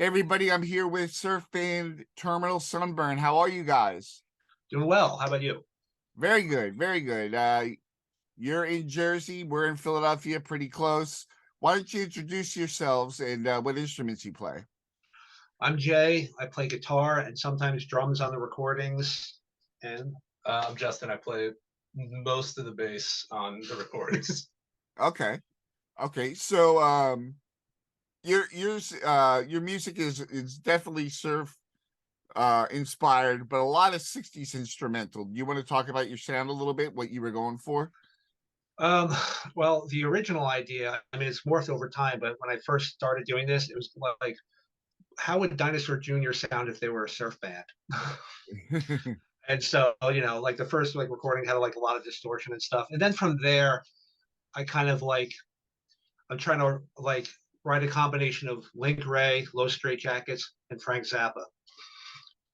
Hey everybody, I'm here with surf band Terminal Sunburn. How are you guys? Doing well. How about you? Very good, very good. You're in Jersey, we're in Philadelphia, pretty close. Why don't you introduce yourselves and what instruments you play? I'm Jay. I play guitar and sometimes drums on the recordings. And I'm Justin. I play most of the bass on the recordings. Okay, okay. So your music is definitely surf inspired, but a lot of 60s instrumental. Do you want to talk about your sound a little bit, what you were going for? um, well, the original idea, I mean, it's morphed over time, but when I first started doing this, it was like, how would Dinosaur Jr. sound if they were a surf band? And so, like the first like recording had like a lot of distortion and stuff. And then from there, I kind of like I'm trying to like write a combination of Link Ray, Low Straight Jackets, and Frank Zappa.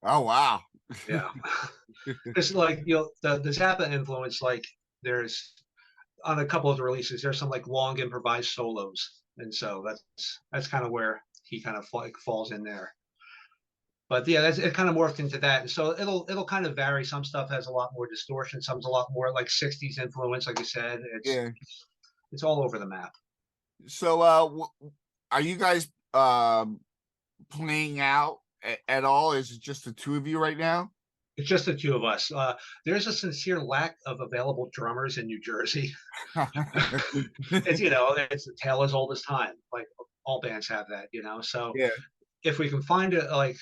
Oh wow. Yeah. Because like the Zappa influence, like there's on a couple of the releases, there's some like long improvised solos, and so that's kind of where he kind of like falls in there. But yeah, it kind of morphed into that, and so it'll kind of vary. Some stuff has a lot more distortion, some's a lot more like '60s influence, like you said. Yeah. It's all over the map. So are you guys playing out at all? Is it just the two of you right now? It's just the two of us. There's a sincere lack of available drummers in New Jersey. It's a tale as old as time. Like all bands have that. So Yeah. if we can find a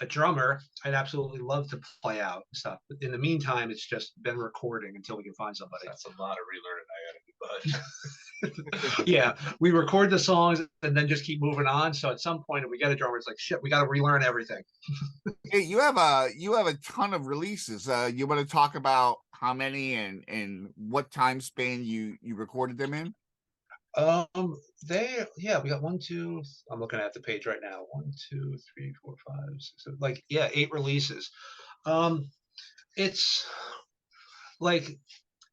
drummer, I'd absolutely love to play out and stuff. But in the meantime, it's just been recording until we can find somebody. That's a lot of relearning I got to do, but Yeah, we record the songs and then just keep moving on. So at some point, if we get a drummer, it's like shit, we got to relearn everything. Hey, you have a ton of releases. You want to talk about how many and what time span you recorded them in? We got one, two. I'm looking at the page right now. One, two, three, four, five, six, seven, like yeah, 8 releases. Um, it's like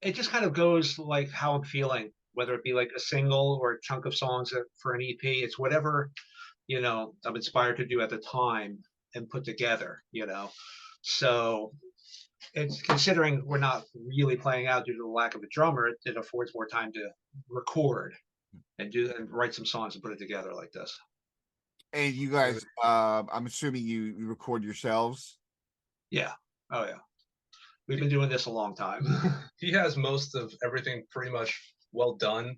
it just kind of goes like how I'm feeling, whether it be like a single or a chunk of songs for an EP. It's whatever I'm inspired to do at the time and put together. So it's considering we're not really playing out due to the lack of a drummer, it affords more time to record and write some songs and put it together like this. And you guys, I'm assuming you record yourselves. Yeah. Oh yeah. We've been doing this a long time. he has most of everything pretty much well done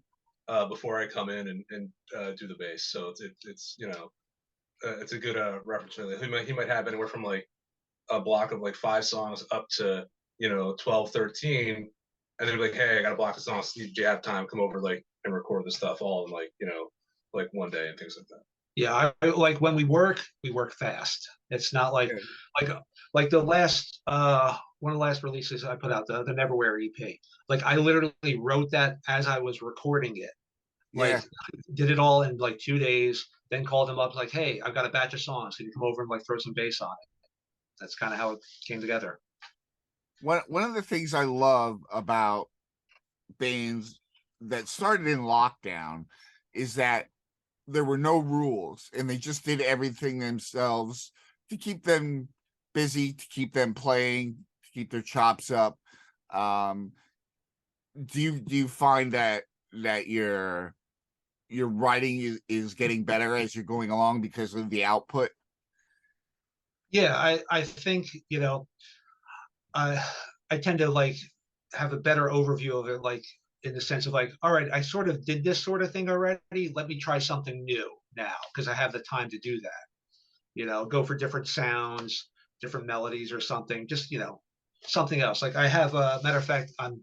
before I come in and do the bass. So it's a good reference. He might have anywhere from like a block of like 5 songs up to 12, 13, and then be like, hey, I got a block of songs. Do you have time? Come over like and record the stuff all in like one day and things like that. Yeah, I like when we work fast. It's not Yeah. like like the last one of the last releases I put out, the Neverwhere EP. Like I literally wrote that as I was recording it. Like Yeah. did it all in like 2 days, then called them up like, hey, I've got a batch of songs. Can you come over and like throw some bass on it? That's kind of how it came together. One of the things I love about bands that started in lockdown is that there were no rules and they just did everything themselves to keep them busy, to keep them playing, to keep their chops up. Um, do you find that your writing is getting better as you're going along because of the output? Yeah, I think I I tend to like have a better overview of it, like in the sense of like, all right, I sort of did this sort of thing already. Let me try something new now because I have the time to do that. Go for different sounds, different melodies or something. Just something else. Like I have a matter of fact, I'm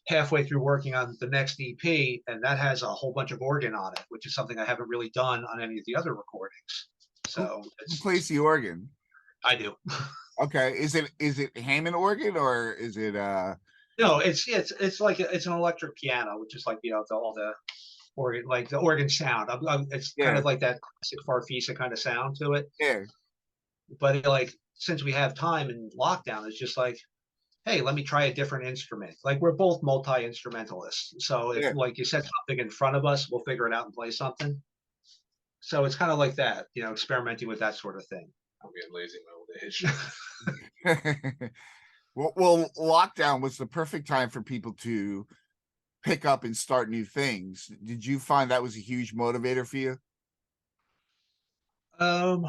halfway through working on the next EP, and that has a whole bunch of organ on it, which is something I haven't really done on any of the other recordings. Who, So who it's plays the organ? I do. Okay, is it Hammond organ or is it No, it's like it's an electric piano, which is like all the organ like the organ sound. It's kind yeah, of like that classic Farfisa kind of sound to it. yeah, But like since we have time in lockdown, it's just like, hey, let me try a different instrument. Like we're both multi instrumentalists, so if yeah. like you set something in front of us, we'll figure it out and play something. So it's kind of like that, experimenting with that sort of thing. I'm getting lazy in my old age. Well, lockdown was the perfect time for people to pick up and start new things. Did you find that was a huge motivator for you? Um,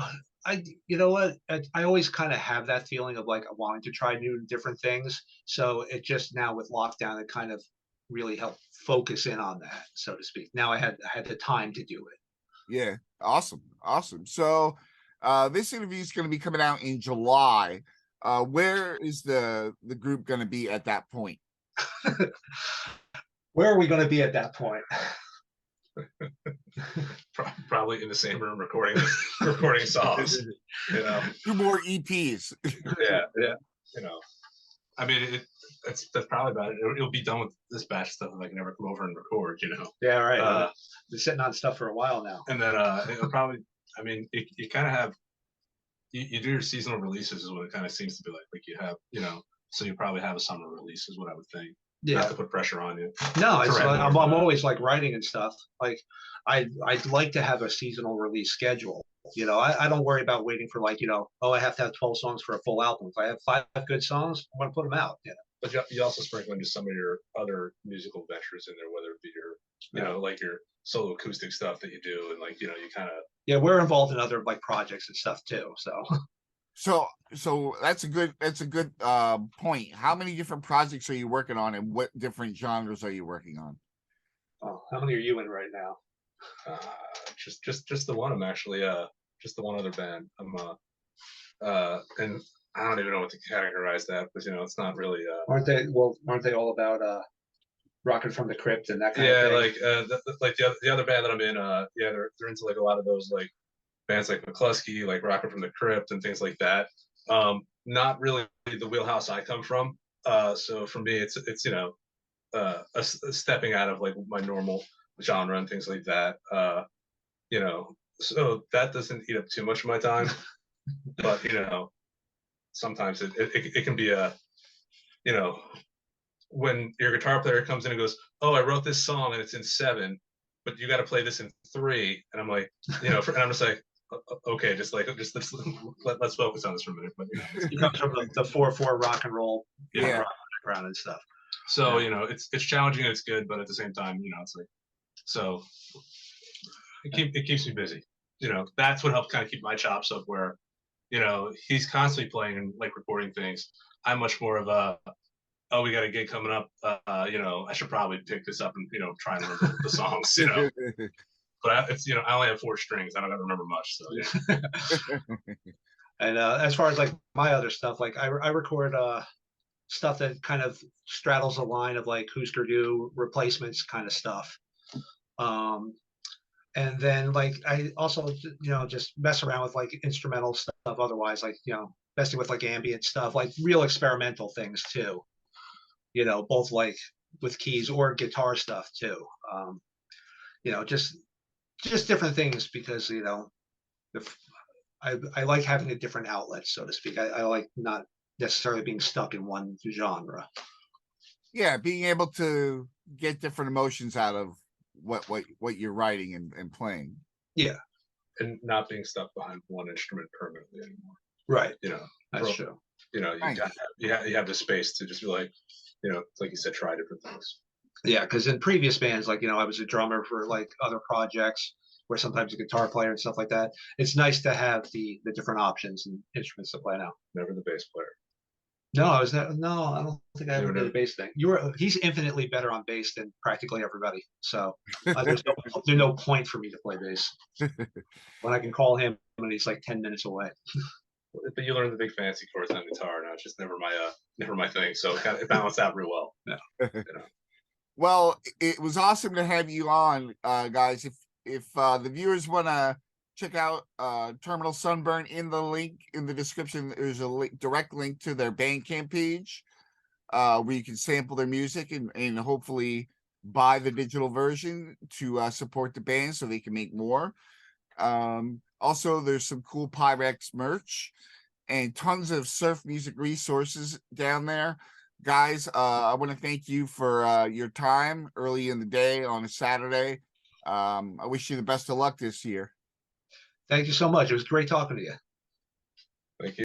you know what? I always kind of have that feeling of like wanting to try new different things. So it just now with lockdown, it kind of really helped focus in on that, so to speak. Now I had the time to do it. Yeah, awesome. So, this interview is going to be coming out in July. Where is the group going to be at that point? Where are we going to be at that point? Probably in the same room recording songs. You know, 2 more EPs. yeah. You know, I mean, that's probably about it. It'll be done with this batch stuff if I can ever come over and record. Yeah, right. Been sitting on stuff for a while now. And then it'll probably. I mean, you kind of have you do your seasonal releases is what it kind of seems to be like. Like you have, so you probably have a summer release is what I would think. Yeah. Not to put pressure on you. No, it's like, I'm always like writing and stuff. Like I'd like to have a seasonal release schedule. I don't worry about waiting for like, I have to have 12 songs for a full album. If I have 5 good songs, I'm gonna put them out. But you also sprinkle into some of your other musical ventures in there, whether it be your, like your solo acoustic stuff that you do, and like, you kind of. Yeah, we're involved in other like projects and stuff too. So that's a good point. How many different projects are you working on, and what different genres are you working on? Oh, how many are you in right now? Just the one. I'm actually just the one other band. And I don't even know what to categorize that, but it's not really. Aren't they all about Rocket from the Crypt and that kind of thing? Like the other band that I'm in, they're into like a lot of those like bands like McCluskey, like Rocket from the Crypt and things like that. Not really the wheelhouse I come from. So for me, it's a stepping out of like my normal genre and things like that. So that doesn't eat up too much of my time. But sometimes it can be when your guitar player comes in and goes, "Oh, I wrote this song and it's in 7, but you got to play this in 3," and I'm like, and I'm just like, okay, let's focus on this for a minute. But it comes from the 4/4 rock and roll, rock background and stuff. So it's challenging and it's good, but at the same time, it's like, so it keeps me busy. That's what helps kind of keep my chops up. Where he's constantly playing and like recording things. I'm much more of a, oh, we got a gig coming up. I should probably pick this up and try and remember the songs. But it's I only have 4 strings. I don't got to remember much. So And as far as like my other stuff, like I record stuff that kind of straddles the line of like Husker Du replacements kind of stuff. And then like I also just mess around with like instrumental stuff otherwise, like messing with like ambient stuff, like real experimental things too, both like with keys or guitar stuff too. Just different things because I like having a different outlet, so to speak. I like not necessarily being stuck in one genre. Yeah, being able to get different emotions out of what you're writing and playing. Yeah, and not being stuck behind one instrument permanently anymore. Right. That's true. You have the space to just be like, like you said, try different things. Yeah, because in previous bands, like I was a drummer for like other projects where sometimes a guitar player and stuff like that. It's nice to have the different options and instruments to play now. Never the bass player. No, I don't think I ever did a bass thing. He's infinitely better on bass than practically everybody. So there's no point for me to play bass when I can call him and he's like 10 minutes away. But you learn the big fancy chords on guitar. Now it's just never my thing. So it balanced out real well. Yeah. Well, it was awesome to have you on, guys. If the viewers want to check out Terminal Sunburn, in the link in the description, there's a direct link to their Bandcamp page where you can sample their music and hopefully buy the digital version to support the band so they can make more. Also, there's some cool Pyrex merch and tons of surf music resources down there. Guys, I want to thank you for your time early in the day on a Saturday. I wish you the best of luck this year. Thank you so much. It was great talking to you. Thank you.